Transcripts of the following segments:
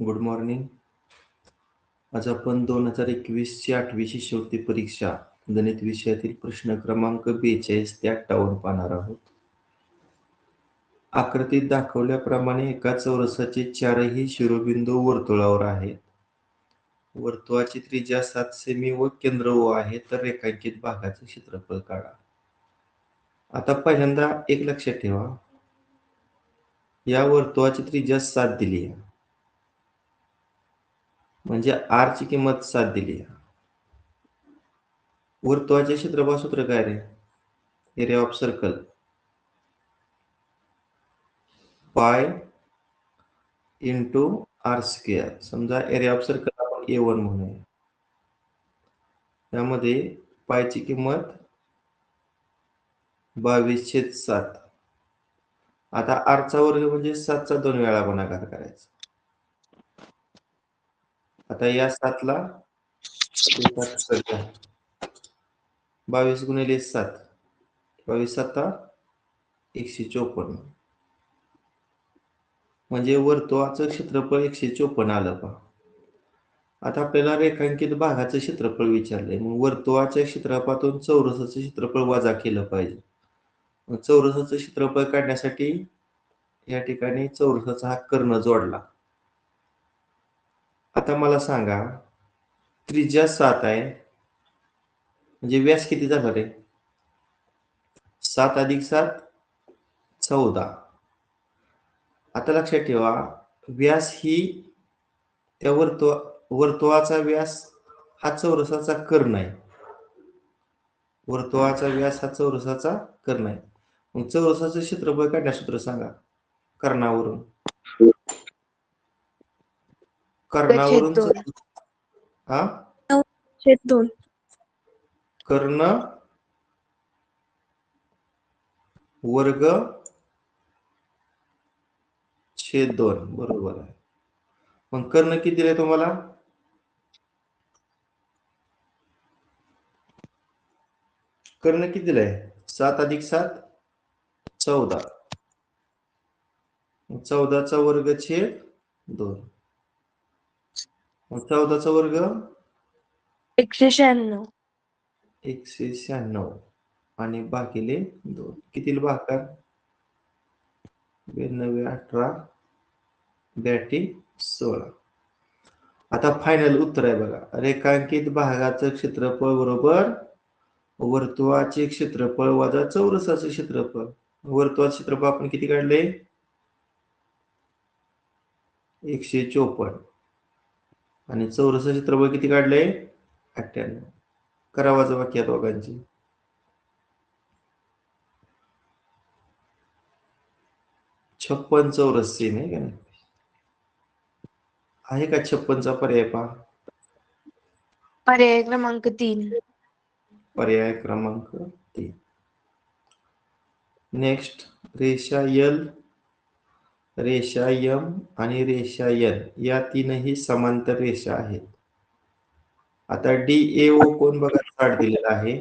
Good morning. आज आपण 2021ची 8वी शिष्यवृत्ती परीक्षा गणित विषयातील प्रश्न क्रमांक 42 ते 58 पाहणार आहोत. आकृतीत दाखवल्याप्रमाणे एका चौरसाचे चारही शिरोबिंदू वर्तुळावर आहेत. वर्तुळाची त्रिज्या 7 सेमी व केंद्र O आहे, तर रेखांकित भागाचे क्षेत्रफळ काढा. आता पहिल्यांदा एक लक्षात ठेवा, या वर्तुळाची त्रिज्या 7 दिली आहे, म्हणजे R ची किंमत 7 दिली आहे. वर्तुळाचे क्षेत्रफळ सूत्र काय रे? Area of circle pi into r square. समजा एरिया ऑफ सर्कल आपण A1 म्हणूया. त्यामध्ये पायची किंमत 22/7. आता आरचा वर्ग म्हणजे 7चा 2 वेळा गुणाकार करायचा. आता या 7ला 22 गुणिले 7, 22 7 154, म्हणजे वर्तुळाचं क्षेत्रफळ 154 आलं पहा. आता आपल्याला रेखांकित भागाचं क्षेत्रफळ विचारलंय, मग वर्तुळाच्या क्षेत्रफळातून चौरसाचं क्षेत्रफळ वजा केलं पाहिजे. मग चौरसाचं क्षेत्रफळ काढण्यासाठी या ठिकाणी चौरसाचा हा कर्ण जोडला. आता मला सांगा, त्रिज्या 7 आहे, म्हणजे व्यास किती झाला रे? 7 + 7 14. आता लक्षात ठेवा, व्यास ही त्या वर्तुळाचा व्यास हा चौरसाचा कर्ण आहे. वर्तुळाचा व्यास हा चौरसाचा कर्ण आहे. मग चौरसाचं क्षेत्रफळ काढण्याचं सूत्र सांगा. कर्णावरून हा 9/2 कर्ण वर्ग छेद 2. बरोबर आहे. मग कर्ण किती दिलाय तुम्हाला? कर्ण किती दिलाय? 7 + 7 14. 14चा वर्ग छेद 2. मग 14चा वर्ग 196. 196 आणि भागिले 2. कितीला भागाकार? 92 18 82 16. आता फायनल उत्तर आहे बघा. रेखांकित भागाचं क्षेत्रफळ बरोबर वर्तुळाचे क्षेत्रफळ वजा चौरसाचे क्षेत्रफळ. वर्तुळाचे क्षेत्रफळ आपण किती काढले? 154. आणि चौरसाचे क्षेत्रफळ किती काढले? 98. करा वजाबाकी या दोघांची. 56 चौरस सेम आहे का नाही? आहे का 56चा पर्याय पहा? पर्याय क्रमांक 3. पर्याय क्रमांक 3. नेक्स्ट, रेषा L, रेषा M आणि रेषा N या तीनही समांतर रेषा आहेत. आता DAO कोण बघा 60 दिलेला आहे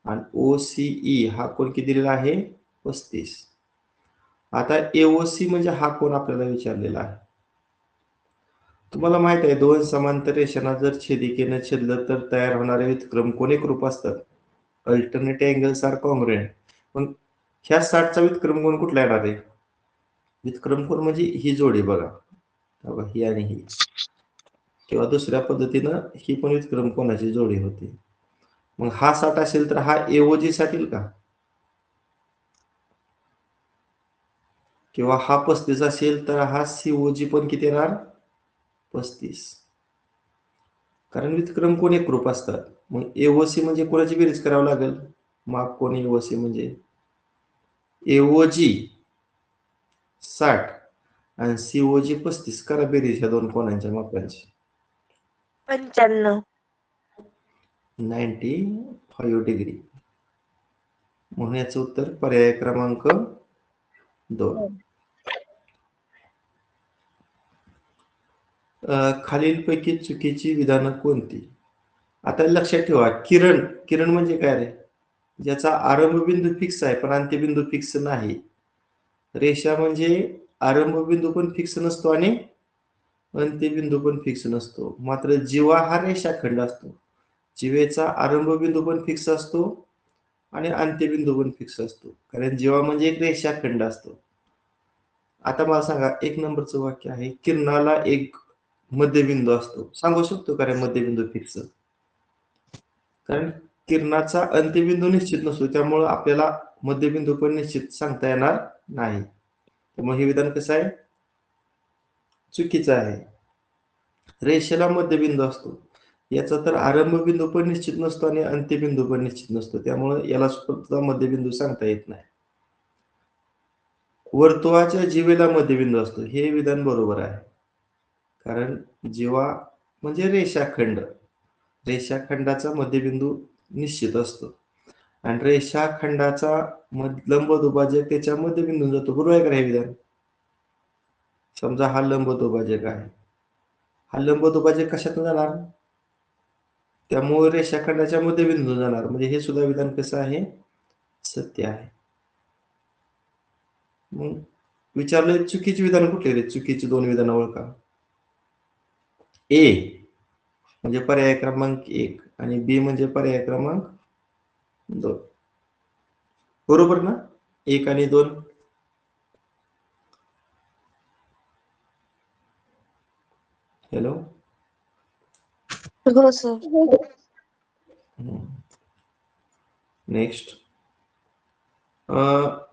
आणि OCE हा कोण किती दिलेला आहे? 35. आता AOC म्हणजे हा कोण आपल्याला विचारलेला आहे. तुम्हाला माहित आहे, दोन समांतर रेषांना जर छेदिकेने छेदलं तर तयार होणारे व्युत्क्रम कोण एकरूप असतात? Alternate angles are congruent. पण ह्या 60चा व्युत्क्रम कोण कुठला येणार आहे? व्युत्क्रम कोण म्हणजे ही जोडी बघा, ही आणि ही, किंवा दुसऱ्या पद्धतीनं ही पण व्युत्क्रम कोणाची जोडी होती. मग हा 60 असेल तर हा AOG साठी का? किंवा हा 35 असेल तर हा COG पण किती येणार? 35. कारण व्युत्क्रम कोण एकरूप असतात. मग AOC म्हणजे कोणाची बेरीज करावी लागेल? माप कोण AOC म्हणजे AOG 60 आणि COG 35. करा बेरीज ह्या दोन कोणांच्या मापांची. 95. 95 डिग्री. म्हणून याचं उत्तर पर्याय क्रमांक 2. खालीलपैकी चुकीची विधानं कोणती? आता लक्षात ठेवा, किरण म्हणजे काय रे? ज्याचा आरंभ बिंदू फिक्स आहे पण अंत्यबिंदू फिक्स नाही. रेषा म्हणजे आरंभ बिंदू पण फिक्स नसतो आणि अंत्यबिंदू पण फिक्स नसतो. मात्र जीवा हा रेषाखंड असतो. जीवेचा आरंभ बिंदू पण फिक्स असतो आणि अंत्यबिंदू पण फिक्स असतो. कारण जीवा म्हणजे एक रेषाखंड असतो. आता मला सांगा, 1 नंबरचं वाक्य आहे, किरणाला एक मध्यबिंदू असतो. सांगू शकतो का रे मध्यबिंदू फिक्स? कारण किरणाचा अंत्यबिंदू निश्चित नसतो, त्यामुळे आपल्याला मध्यबिंदू पण निश्चित सांगता येणार नाही. त्यामुळे हे विधान कसं आहे? चुकीचं आहे. रेषेला मध्यबिंदू असतो. याचा तर आरंभ बिंदू पण निश्चित नसतो आणि अंत्यबिंदू पण निश्चित नसतो. त्यामुळे याला सुद्धा मध्यबिंदू सांगता येत नाही. वर्तुळाच्या जीवेला मध्यबिंदू असतो. हे विधान बरोबर आहे. कारण जीवा म्हणजे रेषाखंड. रेषाखंडाचा मध्यबिंदू निश्चित असतो. आणि रेषाखंडाचा लंबदुभाजक त्याच्या मध्यबिंदून जातो. बरोबर आहे का हे विधान? समजा हा लंबदुभाजक आहे. हा लंबदुभाजक कशातून जाणार? त्यामुळे रेषाखंडाच्या मध्यबिंदूतून जाणार. म्हणजे हे सुद्धा विधान कसं आहे? सत्य आहे. मग विचारलं चुकीची विधान कुठले रे? चुकीची 2 विधानं ओळखा. ए म्हणजे पर्याय क्रमांक 1 आणि बी म्हणजे पर्याय क्रमांक 2. बरोबर ना? 1 आणि 2. हॅलो. हो सर. नेक्स्ट.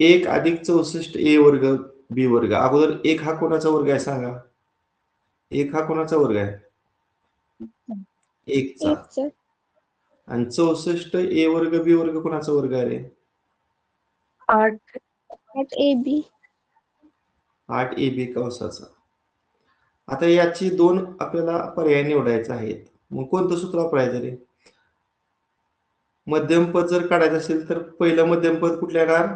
1 अधिक 64 ए वर्ग बी वर्ग. अगोदर 1 हा कोणाचा वर्ग आहे सांगा? 1 हा कोणाचा वर्ग आहे? 1 चा. आणि 64 ए वर्ग बी वर्ग कोणाचा वर्ग आहे रे? 8 AB 8 ए बी कंसाचा. आता याची 2 आपल्याला पर्याय निवडायचे आहेत. मग कोणतं सूत्र वापरायचं रे? मध्यम पद जर काढायचं असेल तर पहिलं मध्यम पद कुठलं येणार?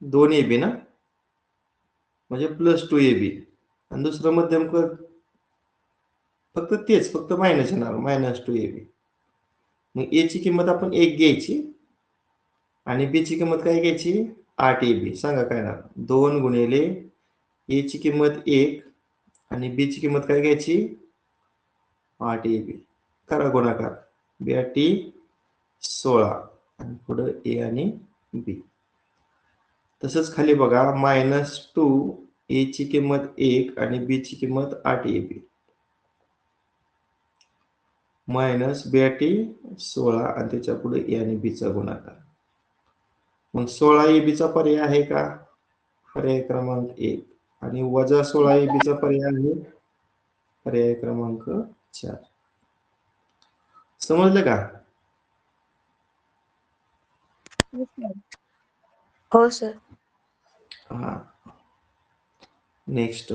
2 ए बी ना? म्हणजे +2 ए बी. आणि दुसरं मध्यम पद फक्त मायनस येणार, -2 ए बी. मग ए ची किंमत आपण 1 घ्यायची आणि बी ची किंमत काय घ्यायची? 8 ए बी. सांगा काय येणार? 2 गुणिले ए ची किंमत 1 आणि बी ची किंमत काय घ्यायची? 8 ए बी. करा गुणाकार. 8 16 आणि पुढे ए आणि बी. तसंच खाली बघा -2 ए ची किंमत 1 आणि बी ची किंमत 8 ए बी. -82 16 आणि त्याच्या पुढे ए आणि बी चा गुणाकार. मग 16 ए बी चा पर्याय आहे का? पर्याय क्रमांक 1 आणि -16 ए बी चा पर्याय आहे पर्याय क्रमांक 4. समजलं का? हो सर. हा. नेक्स्ट.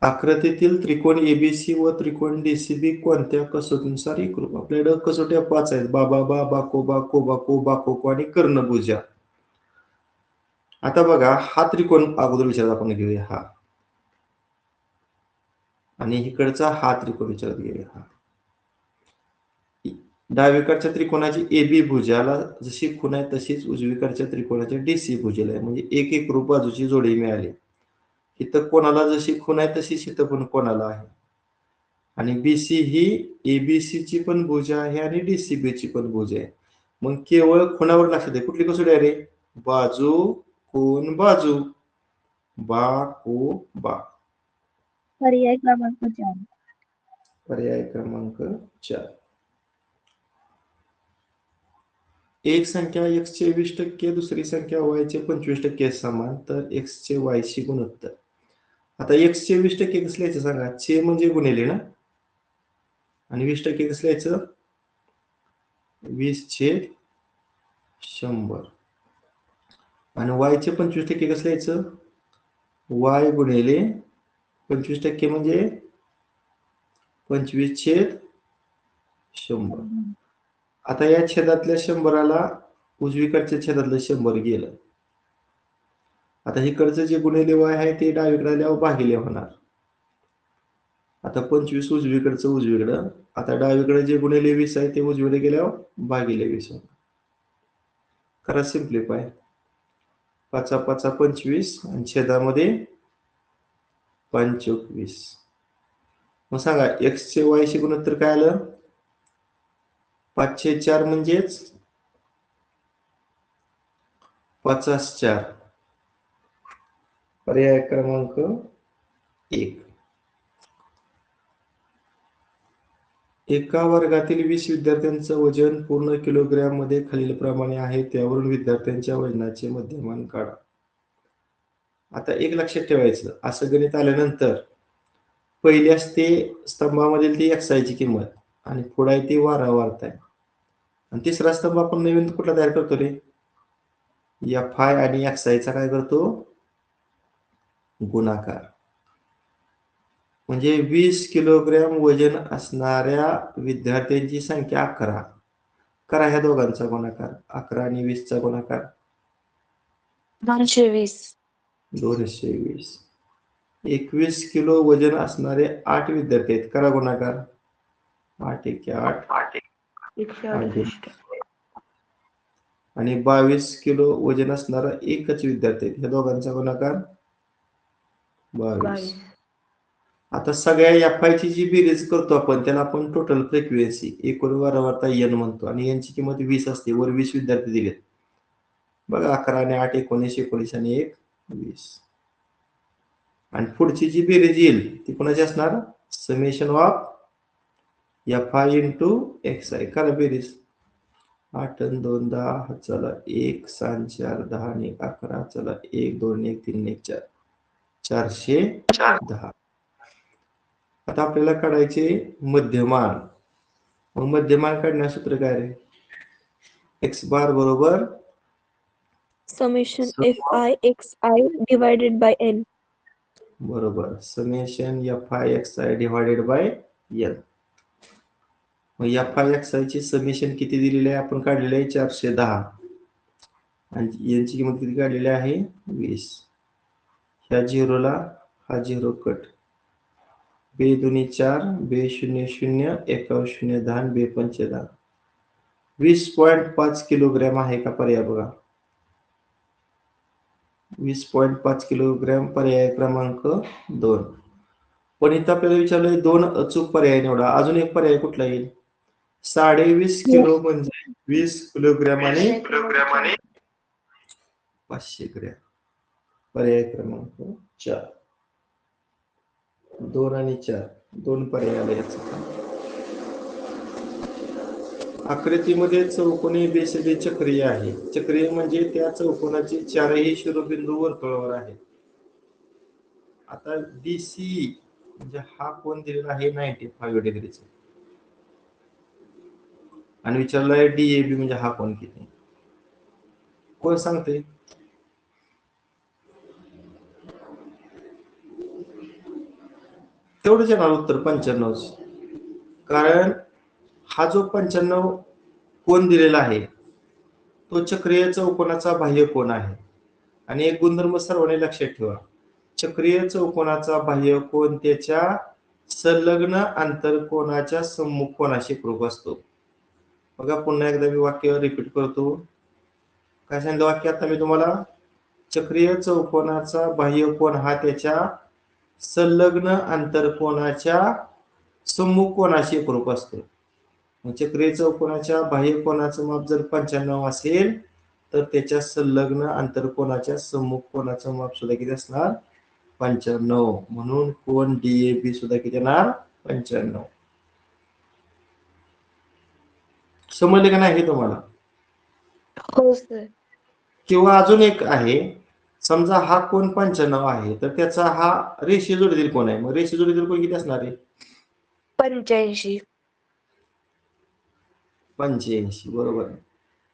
आकृतीतील त्रिकोण एबीसी व त्रिकोण डीसीबी कोणत्या कसोटीनुसार एकरूप? आपल्याकडे कसोट्या 5 आहेत. बाबा, बाकोबा, कोबाको, बाकोको आणि कर्णभुजा. आता बघा हा त्रिकोण अगोदर विचारात आपण घेऊया हा. आणि इकडचा हा त्रिकोण विचारात घेऊया हा. डावीकडच्या त्रिकोणाची एबी भुजाला जशी खूण आहे तशीच उजवीकडच्या त्रिकोणाच्या डीसी भुजेला आहे. म्हणजे एक एकरूप बाजूची जोडी मिळाली. इथं कोणाला जशी खूण आहे तशीच इथं पण कोणाला आहे. आणि बीसी ही एबीसी पण भुजा आहे आणि डीसीबी पण भुजा आहे. मग केवळ खुणावर लक्ष द्या. कुठली कसोटी आहे रे? बाजू खूण बाजू. बा को बा. पर्याय क्रमांक 4. पर्याय क्रमांक 4. एक संख्या x चे 20%, दुसरी संख्या y चे 25% समान, तर x चे y शी गुणोत्तर. आता x चे 20% कसं लिहायचं सांगा? चे म्हणजे गुणिले ना? आणि 20% कसं लिहायचं? 20/100. आणि y चे 25% कसं लिहायचं? y गुणिले 25% म्हणजे 25/100. आता या छेदातल्या 100ला उजवीकडच्या छेदातलं 100 गेलं. आता इकडचं जे गुणिले y आहे ते डावीकडे आल्यावर भागिले होणार. आता 25 उजवीकडचं उजवीकडं. आता डावीकडे जे गुणिले 20 आहे ते उजवीकडे गेल्यावर भागिले 20 होणार. करा सिम्प्लिफाय. 5 5 25 आणि छेदामध्ये 25. मग सांगा x चे y शी गुणोत्तर काय आलं? 5/4 म्हणजेच 54. पर्याय क्रमांक 1. एका वर्गातील 20 विद्यार्थ्यांचं वजन पूर्ण किलोग्रॅम मध्ये खालीलप्रमाणे आहे. त्यावरून विद्यार्थ्यांच्या वजनाचे मध्यमान काढा. आता एक लक्षात ठेवायचं, असं गणित आल्यानंतर पहिली असते स्तंभामधील ती xi ची किंमत आणि पुढे ती वारंवारता आहे. आणि तिसरा स्तंभ आपण नवीन कुठला तयार करतो रे? fi आणि xi चा काय करतो? गुणाकार. म्हणजे 20 किलोग्रॅम वजन असणाऱ्या विद्यार्थ्यांची संख्या 11. करा ह्या दोघांचा गुणाकार. 11 आणि 20 चा गुणाकार 220. 220. 21 किलो वजन असणारे 8 विद्यार्थी आहेत. करा गुणाकार. 8 1 8. 168. आणि 22 किलो वजन असणारा एकच विद्यार्थी आहे. ह्या दोघांचा गुणाकार 22. आता सगळ्या fi ची जी बेरीज करतो आपण त्याला आपण टोटल फ्रिक्वेन्सी एकूण वारंवारता n म्हणतो आणि यांची किंमत 20 असते. वर 20 विद्यार्थी दिलेत बघा. 11 आणि 8 19 19 आणि 1 20. आणि पुढची जी बेरीज येईल ती कोणाची असणार? Summation of fi into xi. करा बेरीज. 8 आणि 2 10. चला 1 6 4 10 आणि 11. चला 1 2 1 3 1 4 410. आता आपल्याला काढायचे मध्यमान. मग मध्यमान काढण्याचं सूत्र काय रे? x बार बरोबर Summation fi xi divided by n. बरोबर summation fi xi divided by n. मग fi xi ची समेशन किती दिलेली आहे? आपण काढलेले आहे 410 आणि यांची किंमत किती काढलेली आहे? 20. ह्या झिरोला हा झिरो कट. बे 2 4 बे 0 0 1 0 10 बे 5 10. 20.5 किलोग्रॅम आहे का? पर्याय बघा. 20.5 किलोग्रॅम पर्याय क्रमांक 2. पण इथं आपल्याला विचारलंय 2 अचूक पर्याय निवडा. अजून एक पर्याय कुठला येईल? 20.5 किलो म्हणजे 20 किलोग्रॅम आणि 500 ग्रॅम. पर्याय क्रमांक 4. 2 आणि 4 दोन पर्याय आले याचा. आकृतीमध्ये चौकोनी बेसडी चक्रीय आहे. चक्रीय म्हणजे त्या चौकोनाचे चारही शिरोबिंदू वर्तुळावर आहेत. आता डीसी म्हणजे हा कोण दिलेला आहे 95 डिग्रीचा आणि विचारलाय डीएबी म्हणजे हा कोण किती? कोण सांगते? तेवढंच येणार उत्तर 95. कारण हा जो 95 कोण दिलेला आहे तो चक्रीय चौकोनाचा बाह्य कोन आहे. आणि एक गुणधर्म सर्वांनी लक्षात ठेवा. चक्रीय चौकोनाचा बाह्य कोन त्याच्या संलग्न आंतरकोनाच्या सम्मुख कोनाशी एकरूप असतो. बघा पुन्हा एकदा मी वाक्य रिपीट करतो. काय सांगितलं वाक्य आता मी तुम्हाला? चक्रीय चौकोनाचा बाह्य कोन हा त्याच्या संलग्न आंतरकोनाच्या सम्मुख कोनाशी एकरूप असतो. चक्रीय चौकोनाच्या बाह्य कोनाचं माप जर 95 असेल तर त्याच्या संलग्न आंतरकोनाच्या सम्मुख कोनाचं माप सुद्धा किती असणार? 95. म्हणून कोन डीएबी सुद्धा किती येणार? 95. समजले का नाही तुम्हाला? हो सर. किंवा अजून एक आहे. समजा हा कोन 95 आहे तर त्याचा हा रेषीय जोडीतील कोन आहे. मग रेषीय जोडीतील कोन किती असणार आहे? 85. 85 बरोबर.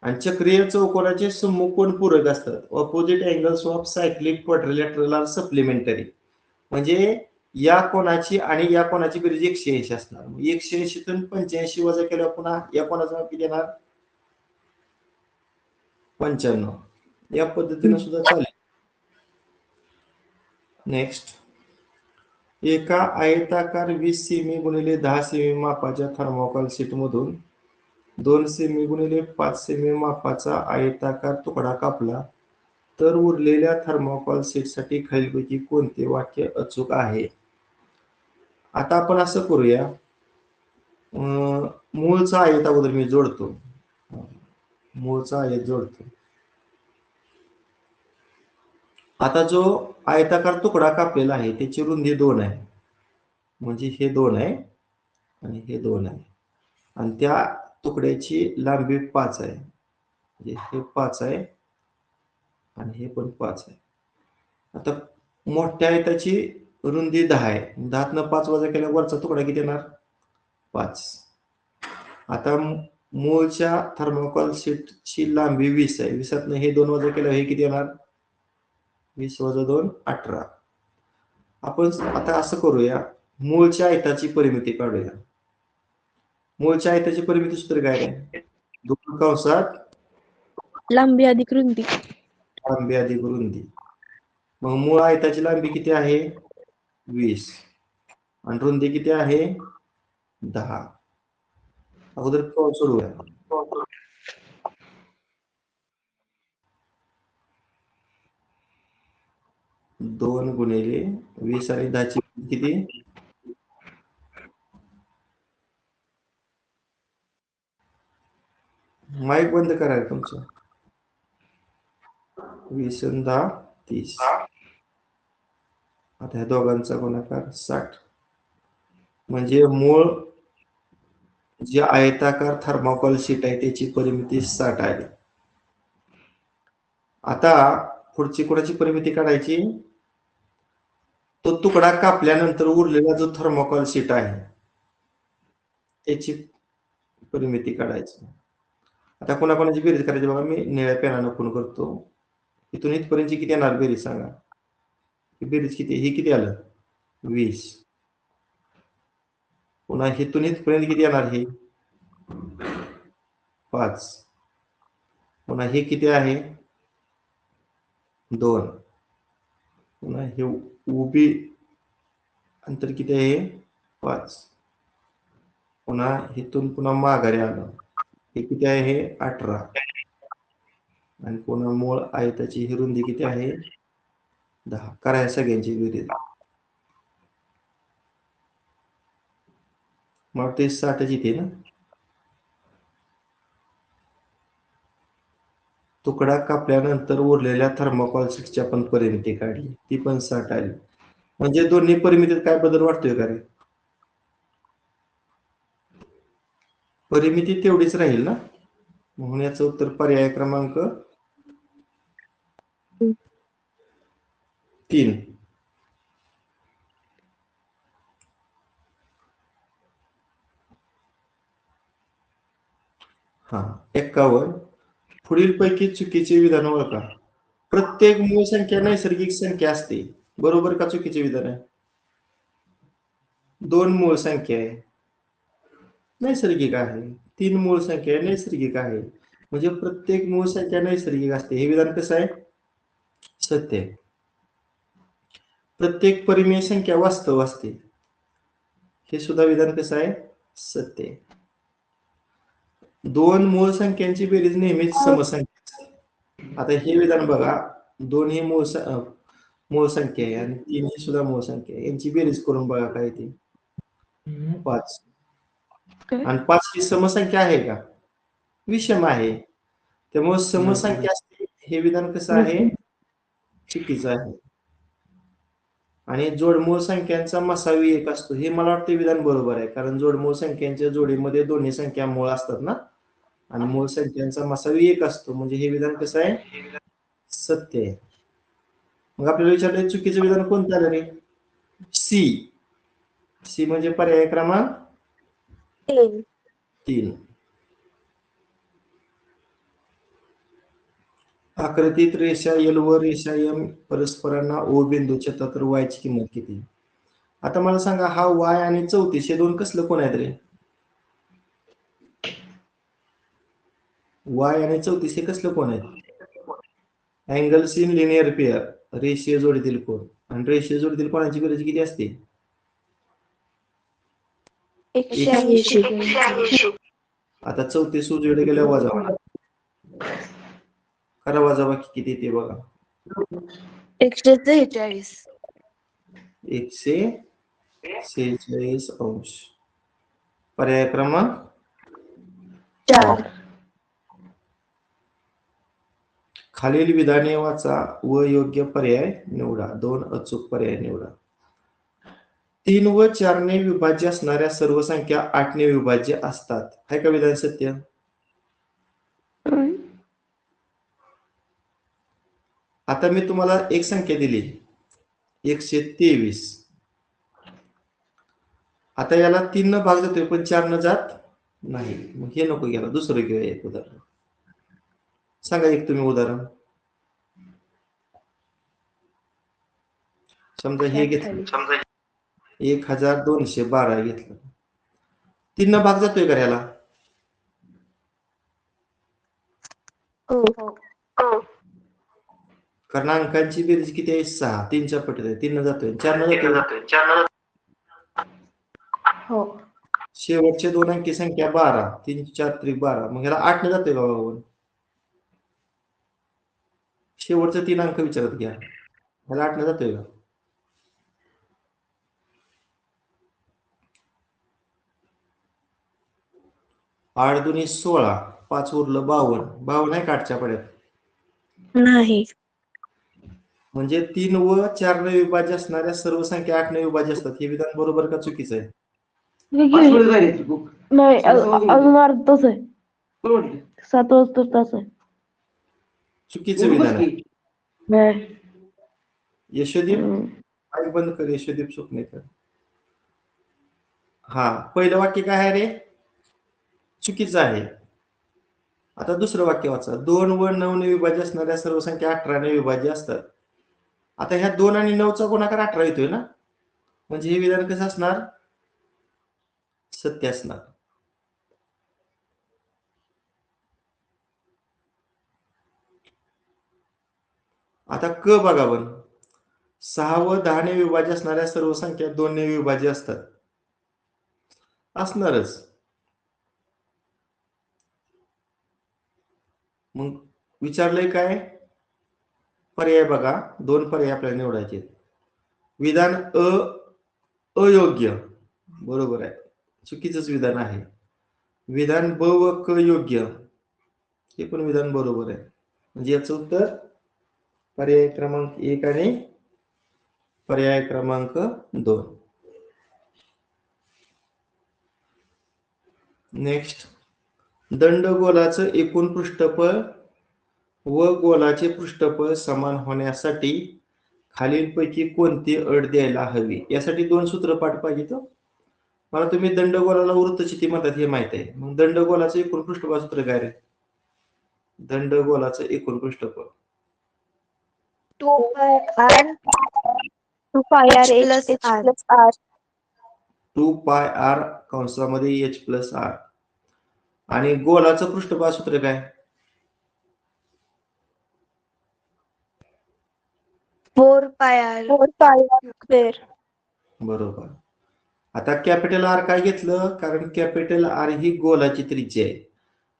आणि चक्रीय चौकोनाचे सम्मुख कोन पूरक असतात. Opposite angles of cyclic quadrilateral are supplementary. म्हणजे या कोनाची आणि या कोनाची बेरीज 180 असणार. 180 तून 85 वजा केल्यावर पुन्हा या कोनाचा माप किती येणार? 95. या पद्धतीने सुद्धा चालेल. नेक्स्ट. एका आयताकार 20 सेमी गुणिले 10 सेमी मापाच्या थर्मोकॉल शीट मधून 2 सेमी गुणिले 5 सेमी मापाचा आयताकार तुकडा कापला तर उरलेल्या थर्मोकॉल शीटसाठी खालीलपैकी कोणते वाक्य अचूक आहे? आता आपण असं करूया, मूळचा आयत अगोदर मी जोडतो. मूळचा आयत जोडतो. आता जो आयताकार तुकडा कापलेला आहे त्याची रुंदी 2 आहे. म्हणजे हे 2 आहे आणि हे 2 आहे. आणि त्या तुकड्याची लांबी 5 आहे. म्हणजे हे 5 आहे आणि हे पण 5 आहे. आता मोठ्या आयताची रुंदी 10 आहे. 10 न 5 वजा केल्यावर वरचा तुकडा किती येणार? 5. आता मूळच्या थर्मोकॉल शीटची लांबी 20 आहे. 20 हे 2 वजा केल्यावर हे किती येणार? 20 वजा 2 18. आपण आता असं करूया, मूळच्या आयताची परिमिती काढूया. मूळच्या आयताची परिमिती सूत्र काय आहे? 2 कंसात लांबी अधिक रुंदी. लांबी अधिक रुंदी. मग मूळ आयताची लांबी किती आहे? 20 आणि रुंदी किती आहे? 10. अगोदर कंस सोडूया. 2 गुणिले 20 आणि 10 ची किती? माईक बंद करा तुमचं. 20 आणि 10 30. आता ह्या दोघांचा गुणाकार 60. म्हणजे मूळ जे आयताकार थर्मोकॉल शीट आहे त्याची परिमिती 60 आहे. आता पुढची कोणाची परिमिती काढायची? तो तुकडा कापल्यानंतर उरलेला जो थर्मोकॉल शीट आहे त्याची परिमिती काढायची. आता कोणाकोणाची बेरीज करायची बघा, मी निळ्या पेनानं खूण करतो. इथून इथपर्यंत किती येणार बेरीज सांगा. ही बेरीज किती? ही किती आलं? 20. पुन्हा इथून इथपर्यंत किती येणार? हे 5. पुन्हा हे किती आहे? 2. पुन्हा हे उभी अंतर किती आहे? 5. पुन्हा इथून पुन्हा माघारी आलं, हे किती आहे? 18. आणि पुन्हा मूळ आयताची ही रुंदी किती आहे? 10. करा सगळ्यांची बेरीज. मग ते 60 येते ना. तुकडा कापल्यानंतर उरलेल्या थर्मोकॉल शीटची आपण परिमिती काढली, ती पण 60 आली. म्हणजे दोन्ही परिमितीत काय बदल वाटतोय का रे? परिमिती तेवढीच राहील ना. म्हणून याचं उत्तर पर्याय क्रमांक 3. हा 51. पुढील पैकी चुकीचे विधान ओळखा. प्रत्येक मूळ संख्या नैसर्गिक संख्या असते. बरोबर का चुकीचे विधान आहे? 2 मूळ संख्या आहे, नैसर्गिक आहे. 3 मूळ संख्या आहे, नैसर्गिक आहे. म्हणजे प्रत्येक मूळ संख्या नैसर्गिक असते. हे विधान कसं आहे? सत्य आहे. प्रत्येक परिमेय संख्या वास्तव असते. हे सुद्धा विधान कसं आहे? सत्य आहे. 2 मूळ संख्यांची बेरीज नेहमीच समसंख्या असते. आता हे विधान बघा, 2 ही मूळ संख्या आहे आणि 3 ही सुद्धा मूळ संख्या आहे. यांची बेरीज करून बघा काय ती? 5. आणि 5 ही समसंख्या आहे का? विषम आहे. त्यामुळे समसंख्या असते हे विधान कसं आहे? चुकीचं आहे. आणि जोडमूळ संख्यांचा मसावी 1 असतो, हे मला वाटतं विधान बरोबर आहे. कारण जोडमूळ संख्यांच्या जोडीमध्ये दोन्ही संख्या मूळ असतात ना, आणि मूळ संख्यांचा मसावी 1 असतो. म्हणजे हे विधान कसं आहे? सत्य आहे. मग आपल्याला विचारलं चुकीचं विधान कोणतं आलं रे? सी. सी म्हणजे पर्याय क्रमांक 3. आकृतीत रेषा एल व रेषा एम परस्परांना ओ बिंदू छेदतात, तर y ची किंमत किती? आता मला सांगा, हा y आणि 34 हे दोन कसलं कोण आहेत रे? y आणि 34 हे कसलं कोण आहेत? अँगल्स इन लिनियर पेअर, रेषीय जोडीतील कोण. आणि रेषीय जोडीतील कोणाची बेरीज किती असते? 180. आता 34 उजवीकडे गेल्या वजा करा, वजाबाकी किती ते बघा. 146. 146 अंश. पर्याय क्रमांक 4. खालील विधाने वाचा व योग्य पर्याय निवडा. 2 अचूक पर्याय निवडा. 3 व 4 ने विभाज्य असणाऱ्या सर्व संख्या 8 ने विभाज्य असतात. आहे का विधान सत्य? आता मी तुम्हाला एक संख्या दिली 123. आता याला 3 न भाग जातोय पण 4 न जात नाही. मग हे नको घ्यायला, दुसरं घेऊया एक उदाहरण. सांगा एक तुम्ही उदाहरण. समजा हे घेतलं, 1212 घेतलं. 3 न भाग जातोय का ह्याला? हो. कारण अंकांची बेरीज किती आहे? 6. 3च्या पटीत आहे. 3 न जातोय, 4 न जातोय. हो. शेवटचे 2 अंकी संख्या 12. 3 4 त्रिक 12. मग ह्याला 8 न जातोय का बाबा? शेवटचे 3 अंक विचारत घ्या. ह्याला 8 न जातोय का? आठ दुनी 16, 5 उरलं 52. 52 आहे का 8च्या पड्यात? नाही. म्हणजे 3 व 4 ने विभाज्य असणाऱ्या सर्व संख्या 8 ने विभाज्य असतात. हे विधान बरोबर का चुकीचं आहे? नाही, अजून अर्धा तास आहे. 7 वाजता तास आहे. चुकीचं विधान आहे. नाही. यशोदीप काय बंद कर, यशोदीप सुकणेकर. हा, पहिलं वाक्य काय आहे रे? चुकीचं आहे. आता दुसरं वाक्य वाचा. 2 व 9 ने विभाज्य असणाऱ्या सर्व संख्या 18 ने विभाज्य असतात. आता ह्या 2 आणि 9चा गुणाकार 18 येतोय ना, म्हणजे हे विधान कसं असणार? सत्य असणार. आता क बघा बन. 6 व 10 ने विभाज्य असणाऱ्या सर्व संख्या 2 ने विभाज्य असतात. असणारच. मग विचारलंय काय? पर्याय बघा. 2 पर्याय आपल्याला निवडायचे. विधान अयोग्य बरोबर आहे, चुकीचंच विधान आहे. विधान ब व क योग्य, हे पण विधान बरोबर आहे. म्हणजे याचं उत्तर पर्याय क्रमांक 1 आणि पर्याय क्रमांक 2. नेक्स्ट. दंडगोलाचं एकूण पृष्ठफळ व गोलाचे पृष्ठफळ समान होण्यासाठी खालीलपैकी कोणती अट द्यायला हवी? यासाठी 2 सूत्र पाठ पाहिजे. मला तुम्ही दंडगोलाला वृत्तचिती म्हणतात हे माहित आहे. मग दंडगोलाचं एकूण पृष्ठफळ सूत्र काय रे? दंडगोलाचं एकूण पृष्ठफळ 2 पाय r h plus r. 2 पाय r कंसामध्ये h प्लस r. आणि गोलाचं पृष्ठफळ सूत्र काय? 4 पाय r स्क्वेअर. बरोबर. आता कॅपिटल आर काय घेतलं? कारण कॅपिटल आर ही गोलाची त्रिज्या आहे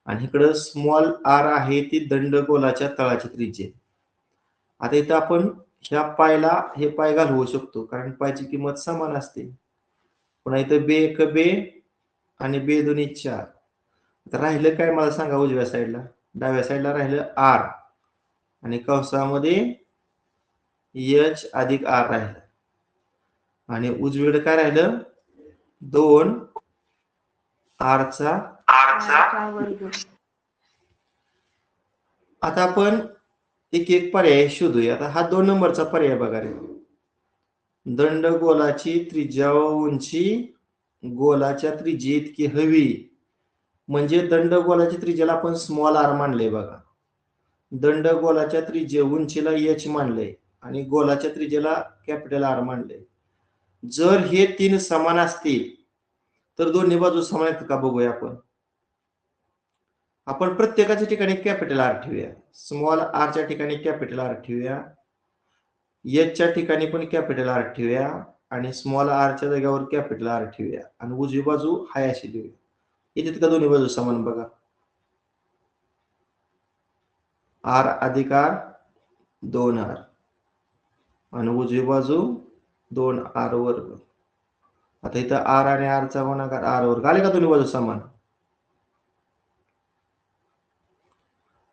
आणि इकडं स्मॉल आर आहे ती दंडगोलाच्या तळाची त्रिज्या आहे. आता इथं आपण ह्या पायला हे पाय घालवू शकतो कारण पायची किंमत समान असते. पुन्हा इथं बे एक बे आणि बे दोन्ही 4. आता राहिलं काय मला सांगा? उजव्या साईडला, डाव्या साईडला राहिलं आर आणि कंसामध्ये एच अधिक आर राहिलं आणि उजवीकडे काय राहिलं? 2 आरचा वर्ग. आता आपण एक एक पर्याय शोधूया. आता हा 2 नंबरचा पर्याय बघा रे. दंडगोलाची त्रिज्या व उंची गोलाच्या त्रिज्ये इतकी हवी. म्हणजे दंडगोलाच्या त्रिज्याला आपण स्मॉल आर मानलंय बघा. दंडगोलाच्या त्रिज्या उंचीला एच मानलंय आणि गोलाच्या त्रिज्याला कॅपिटल आर मानलंय. जर हे 3 समान असतील तर दोन्ही बाजू समान आहेत का बघूया आपण. आपण प्रत्येकाच्या ठिकाणी कॅपिटल आर ठेवूया. स्मॉल आरच्या ठिकाणी कॅपिटल आर ठेवूया, एचच्या ठिकाणी पण कॅपिटल आर ठेवूया आणि स्मॉल आरच्या जागेवर कॅपिटल आर ठेवूया आणि उजवी बाजू हाय अशी देऊया. इथे का दोन्ही बाजू समान बघा. आर अधिक आर 2r आणि उजवी बाजू 2r वर्ग. आता इथं r आणि r चा गुणाकार r वर्ग. आले का दोन्ही बाजू समान?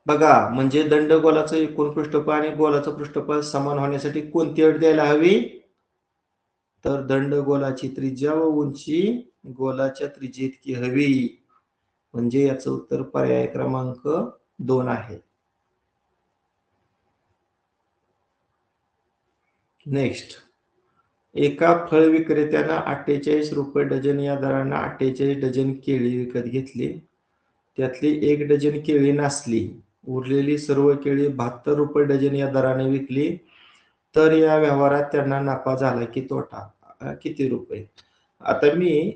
बघा, म्हणजे दंडगोलाचं एकूण पृष्ठफळ आणि गोलाचं पृष्ठफळ समान होण्यासाठी कोणती अट द्यायला हवी? तर दंडगोलाची त्रिज्या व उंची गोलाच्या त्रिज्येइतकी हवी. म्हणजे याचं उत्तर पर्याय क्रमांक 2 आहे. नेक्स्ट, एका फळ विक्रेत्यानं 48 रुपये डझन या दरानं 48 डझन केळी विकत घेतली. त्यातली 1 डझन केळी नासली. उरलेली सर्व केळी 72 रुपये डझन या दराने विकली. तर या व्यवहारात त्यांना नफा झाला की तोटा? किती रुपये? आता मी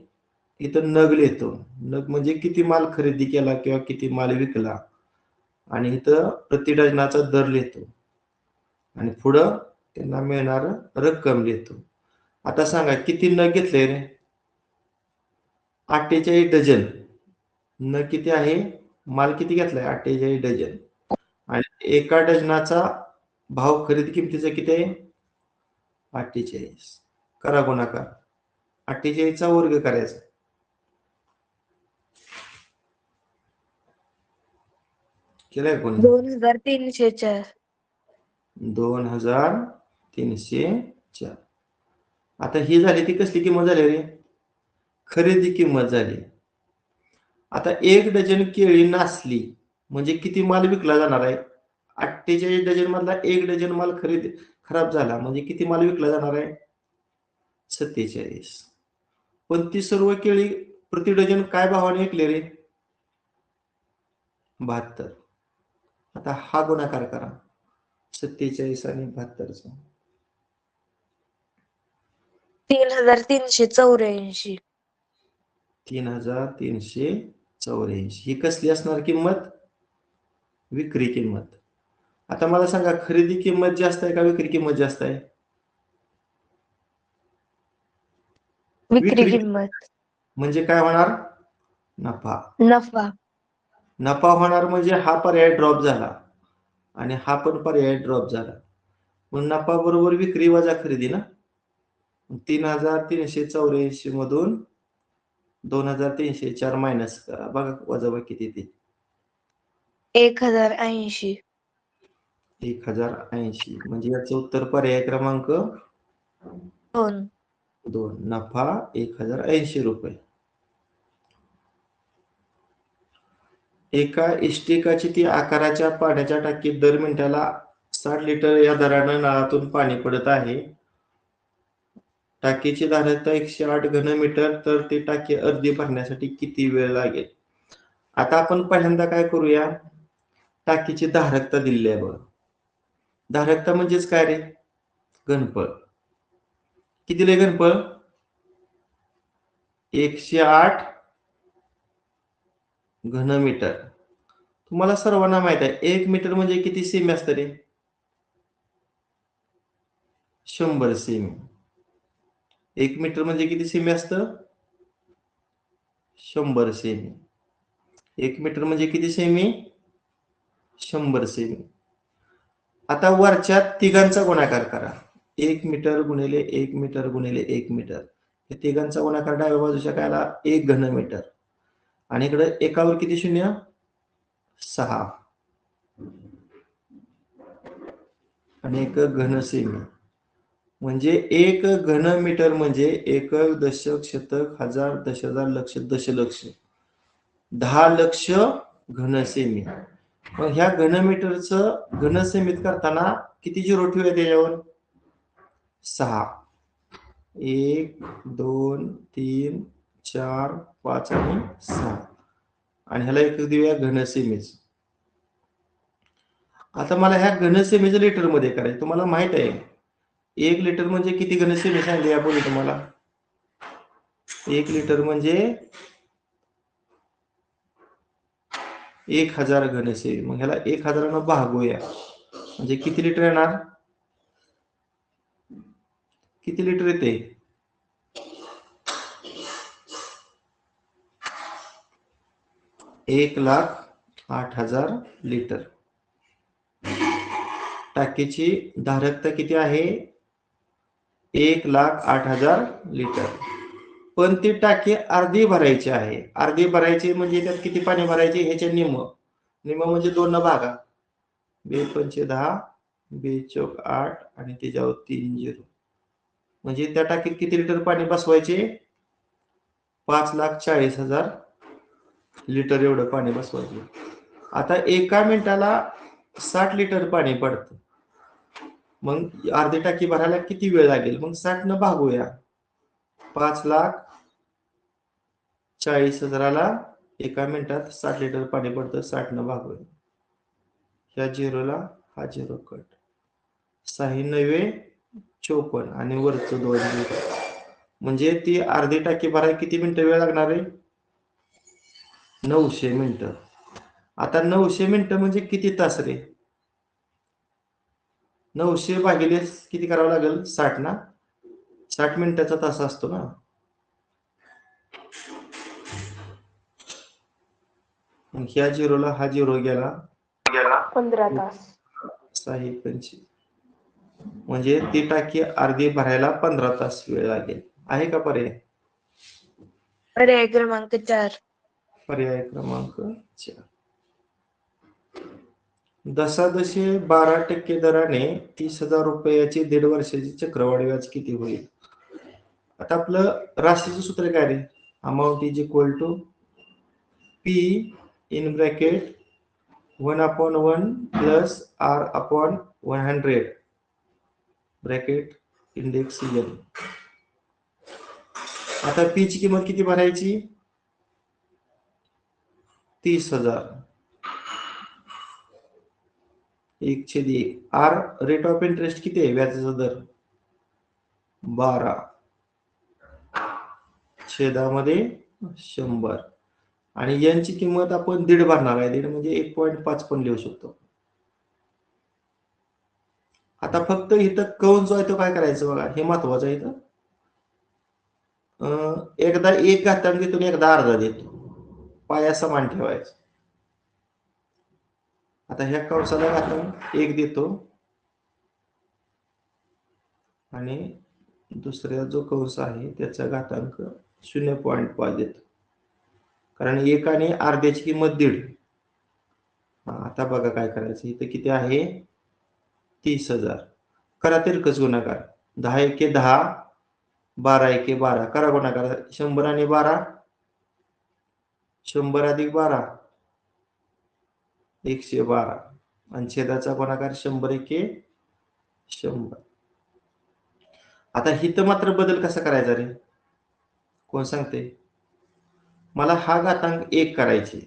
इथं नग लिहितो. नग म्हणजे किती माल खरेदी केला किंवा किती माल विकला, आणि इथं प्रति डझनाचा दर लिहितो आणि पुढं त्यांना मिळणार रक्कम लिहितो. आता सांगा किती नग घेतले रे? 48 डझन. नग किती आहे? माल किती घेतलाय? 48 डझन. आणि एका डझनाचा भाव खरेदी किमतीचा किती आहे? 48. करा गुणाकार. 48 चा वर्ग करायचा. केलाय कोणी? 2304. 2304. आता ही झाली ती कसली किंमत झाली रे? खरेदी किंमत झाली. आता 1 डझन केळी नासली म्हणजे किती माल विकला जाणार आहे? 48 डझन मधला 1 डझन माल खराब झाला म्हणजे किती माल विकला जाणार आहे? 47. पण ती सर्व केळी प्रति डझन काय भावाने विकले रे? 72. आता हा गुणाकार करा 47 आणि 72चा. 3384. 3384. ही कसली असणार किंमत? विक्री किंमत. आता मला सांगा, खरेदी किंमत जास्त आहे का विक्री किंमत जास्त आहे? विक्री किंमत. म्हणजे काय होणार? नफा. नफा. नफा होणार म्हणजे हा पर्याय ड्रॉप झाला आणि हा पण पर्याय ड्रॉप झाला. मग नफा बरोबर विक्री वजा खरेदी ना. 3384 मधून 2304 मायनस करा. बघा वजाबाकी किती ते? 1080. 1080. म्हणजे याचं उत्तर पर्याय क्रमांक 2. नफा 1080 रुपये. एका इष्टिकाची ती आकाराच्या पाण्याच्या टाकीत दर मिनिटाला 60 लिटर या दरानं नळातून पाणी पडत आहे. टाकीची धारकता 108 घनमीटर. तर ती टाकी अर्धी भरण्यासाठी किती वेळ लागेल? आता आपण पहिल्यांदा काय करूया, टाकीची धारकता दिलेली आहे बघा. धारकता म्हणजेच काय रे? घनफळ. किती दिले घनफळ? 108 घनमीटर. तुम्हाला सर्वांना माहित आहे 1 मीटर म्हणजे किती सेमी असतं रे? 100 सेमी. 1 मीटर म्हणजे किती सेमी असतं? 100 सेमी. 1 मीटर म्हणजे किती सेमी? 100 सेमी. आता वरच्या तिघांचा गुणाकार करा. 1 मीटर गुणिले 1 मीटर गुणिले 1 मीटर. या तिघांचा गुणाकार डाव्या बाजूच्या काय आला? 1 घनमीटर. आणि इकडे एकावर किती शून्य? 6. आणि 1 घन सेमी. म्हणजे 1 घनमीटर म्हणजे एकक, दशक, शतक, हजार, 10,000, लक्ष, दशलक्ष. 10 लक्ष घनसेमी. मग ह्या घनमीटरचं घनसेमीत करताना किती झिरो ठेवूया त्याच्यावर? 6. 1 2 3 4 5 आणि 6. आणि ह्याला एक देऊया घनसेमीच. आता मला ह्या घनसेमीचं लिटर मध्ये करायचं. तुम्हाला माहित आहे 1 लिटर म्हणजे किती घनसेमी सांगली यापूर्वी तुम्हाला? 1 लिटर म्हणजे 1000 घनसेमी. मग ह्याला 1000 ने भागूया म्हणजे किती लिटर येणार? किती लिटर येते? 1,08,000 लिटर. टाकीची धारकता किती आहे? 1,08,000 लिटर. पण ती टाकी अर्धी भरायची आहे. अर्धी भरायची म्हणजे त्यात किती पाणी भरायचे? ह्याच्या निम्म म्हणजे 2 न भागा. 2 × 10, 2 × 8 आणि त्याच्यावर 3 0. म्हणजे त्या टाकीत किती लिटर पाणी बसवायचे? 5,40,000 लिटर एवढं पाणी बसवायचे. आता एका मिनिटाला 60 लिटर पाणी पडतं. मग अर्धी टाकी भरायला किती वेळ लागेल? मग 60 न भागूया. 5,40,000ला एका मिनिटात 60 लिटर पाणी पडतं. 60 न भागूया. ह्या झिरोला हा झिरो कट. 6×9 = 54 आणि वरचं 2 झिरो. म्हणजे ती अर्धी टाकी भरायला किती मिनिटं वेळ लागणार आहे? 900 मिनिटं. आता 900 मिनिटं म्हणजे किती तास रे? 900 भागिले किती करावं लागेल? 60 ना. 60 मिनिटाचा तास असतो ना. मग ह्या झिरोला हा झिरो गेला. 15 तास. 6×5 म्हणजे ती टाकी अर्धी भरायला 15 तास वेळ लागेल. आहे का पर्याय? पर्याय क्रमांक 4. पर्याय क्रमांक 4. दशांशे 12% दराने 30,000 रुपयाची 1.5 वर्षाची चक्रवाढ व्याज किती होईल? आता आपलं राशीचं सूत्र काय रे? Amount is equal to P in bracket 1/1 plus R/100 bracket index N. आता P ची किंमत किती भरायची? 30,000. 1/1. R रेट ऑफ इंटरेस्ट किती आहे? व्याजाचा दर 12 छेदामध्ये 100 आणि N ची किंमत आपण 1.5 भरणार आहे. 1.5 म्हणजे 1.5 पण लिहू शकतो. आता फक्त इथं कंस जो आहे तो काय करायचं बघा, हे महत्वाचं आहे. इथं एकदा 1 घातांक देतो आणि एकदा अर्धा देतो. पाया समान ठेवायचा. आता ह्या कंसाला घातांक 1 देतो आणि दुसऱ्या जो कंस आहे त्याचा घातांक 0.5 देतो. कारण 1 आणि अर्ध्याची किंमत 1.5. आता बघा काय करायचं. इथं किती आहे? 30,000. करा तिरकस गुणाकार. 10×1 = 10, 12×1 = 12. करा गुणाकार. 100 आणि 12 100 + 12 112 आणि छेदाचा गुणाकार 100×1 = 100. आता इथं मात्र बदल कसा करायचा रे? कोण सांगते? मला हा घातांक 1 करायचे.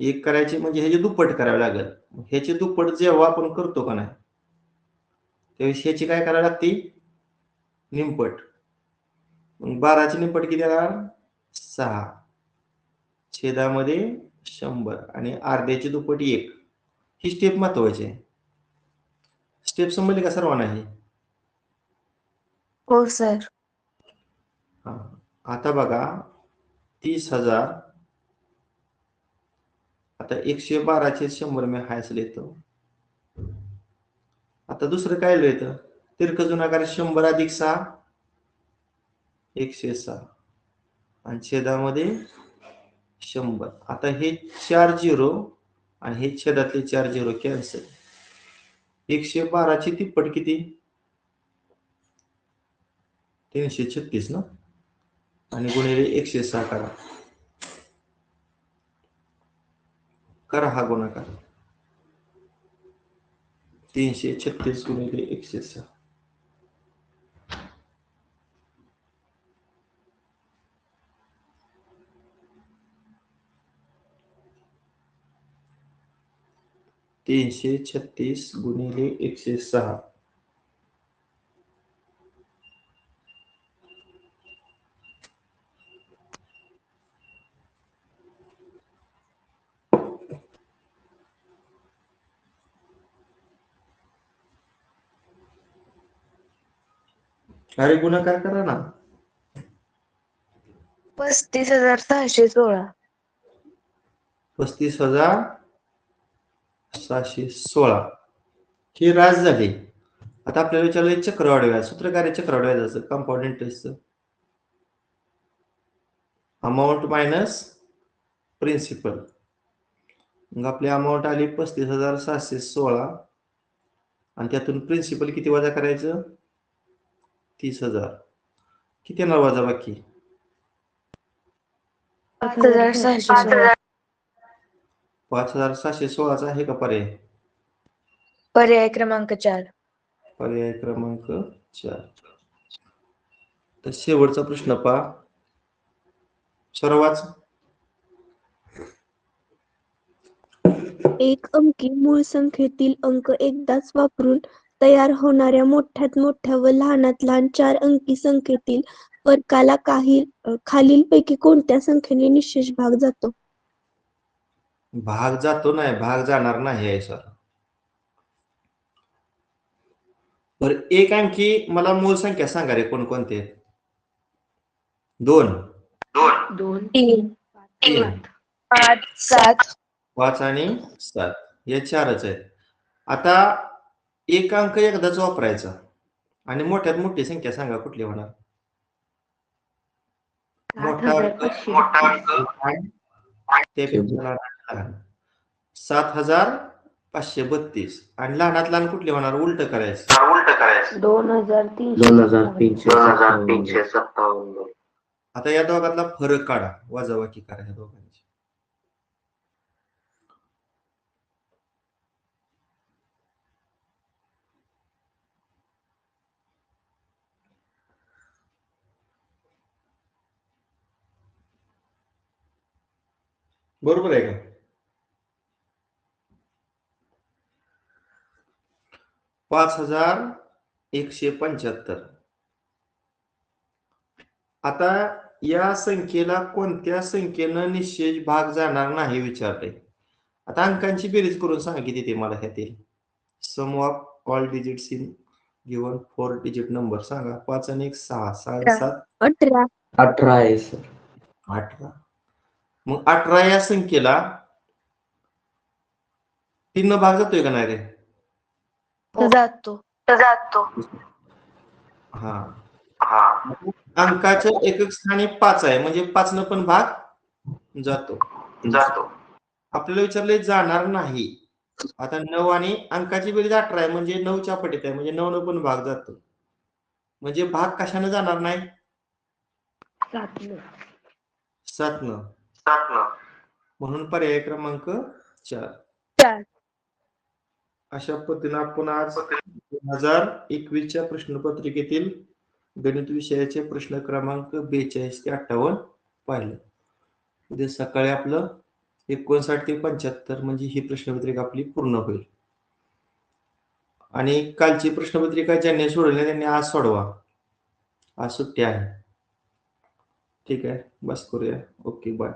1 करायचे म्हणजे ह्याची दुप्पट करावे लागेल. ह्याची दुप्पट जेव्हा आपण करतो का नाही त्यावेळेस ह्याची काय करावी लागते? निमपट. मग 12ची निमपट किती येणार? 6 छेदामध्ये 100 आणि अर्ध्याची दुप्पट 1. ही स्टेप महत्वाची आहे. स्टेप समजली का सर्वांना? ही हो सर. आता बघा 30,000. आता 112 चे 100 मी हायच लिहितो. आता दुसरं काय लिहायचं? तिरकस गुणाकार 100 + 6 106 आणि छेदामध्ये 100. आता हे 4 झिरो आणि हे छेदातले 4 झिरो कॅन्सल. 112 ची तिप्पट किती? 336 ना. आणि गुणिले 106 करा. करा हा गुणाकार. 336 गुणिले 106. (336 गुणिले 106) अरे गुणाकार करा ना. 35,616. 35,616 ही रास झाली. आता आपल्याला विचारलं चक्रवाढ व्याज. सूत्र काय रे चक्रवाढ व्याजाचं? कंपाऊंड इंटरेस्टचं. Amount minus principal. मग आपली अमाऊंट आली 35,716 आणि त्यातून प्रिन्सिपल किती वजा करायचं? 30,000. किती येणार वजा बाकी? 5,616. 5,716 आहे का पर्याय? पर्याय क्रमांक 4. पर्याय क्रमांक 4. तर शेवटचा प्रश्न पहा. सर्वात एक अंकी मूळ संख्येतील अंक एकदाच वापरून तयार होणाऱ्या मोठ्यात मोठ्या व लहानात लहान 4 अंकी संख्येतील फरकाला खालीलपैकी कोणत्या संख्येने निशेष भाग जातो? भाग जातो नाही, भाग जाणार नाही आहे सर. बरं, एक अंकी मला मूळ संख्या सांगा रे कोणकोणते? 2, 3, 5, 7. 5 आणि 7 या 4च आहेत. आता एक अंक एकदाच वापरायचा आणि मोठ्यात मोठी संख्या सांगा कुठली होणार? मोठा अंक त्यापेक्षा लहान 7,532 आणि लहानात लहान कुठली होणार? उलट करायचं. 2,357. आता या दोघातला फरक काढा, वजाबाकी करा या दोघांची. बरोबर आहे का? 5,175. आता या संख्येला कोणत्या संख्येनं निशेष भाग जाणार नाही विचारले. आता अंकांची बेरीज करून सांगा किती ते मला ह्यातील. Sum of all digits in given 4 digit number सांगा. 5 आणि 1 6, 6 आणि 7 18. 18 आहे सर. 18. मग 18 या संख्येला 3 भाग जातोय का नाही रे? जातो. हा. अंकाच्या एकक स्थानी 5 आहे म्हणजे 5 न पण भाग जातो. आपल्याला विचारले जाणार नाही. आता 9 आणि अंकाची बेरीज 18 आहे म्हणजे 9च्या पटीत आहे म्हणजे 9 न पण भाग जातो. म्हणजे भाग कशाने जाणार नाही? 7 न. म्हणून पर्याय क्रमांक 4. 4. अशा पद्धतीने आपण आज 2021च्या प्रश्नपत्रिकेतील गणित विषयाचे प्रश्न क्रमांक 42 ते 58 पाहिले. उद्या सकाळी आपलं 59 ते 75 म्हणजे ही प्रश्नपत्रिका आपली पूर्ण होईल. आणि कालची प्रश्नपत्रिका ज्यांनी सोडवली त्यांनी आज सोडवा. आज सुट्टी आहे. ठीक आहे, बस करूया. Okay, bye.